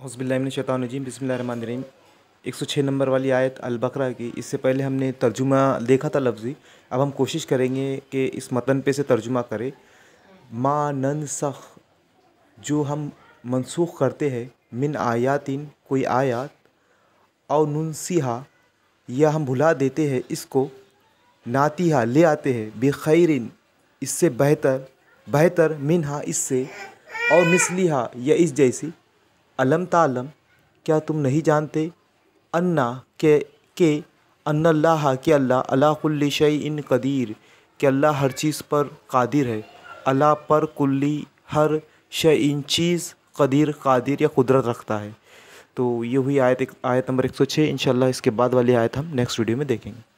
औज़ुबिल्लाहिमिनश्शैतानिर्रजीम बिस्मिल्लाहिर्रहमानिर्रहीम। 106 नंबर वाली आयत अल बकरा की। इससे पहले हमने तर्जुमा देखा था लफ्ज़ी। अब हम कोशिश करेंगे कि इस मतन पे से तर्जुमा करें। मा ननसख, जो हम मनसूख करते हैं, मिन आयातिन, कोई आयत, और नुनसिहा, या हम भुला देते हैं इसको, नातिहा, ले आते हैं, बेखैरिन, इससे बेहतर, बेहतर, मिनहा, इससे, और मिसलिहा, या इस जैसी। अलम तालम, क्या तुम नहीं जानते, अन्ना, के अन्नल्लाह, के अल्लाह, अला कुल्ली शैइन कदीर, कि अल्लाह हर चीज़ पर कादिर है। अला, पर, कुल्ली, हर, शैइन, चीज़, कदीर, कादिर या कुदरत रखता है। तो ये हुई आयत, आयत नंबर 106। इंशाल्लाह इसके बाद वाली आयत हम नेक्स्ट वीडियो में देखेंगे।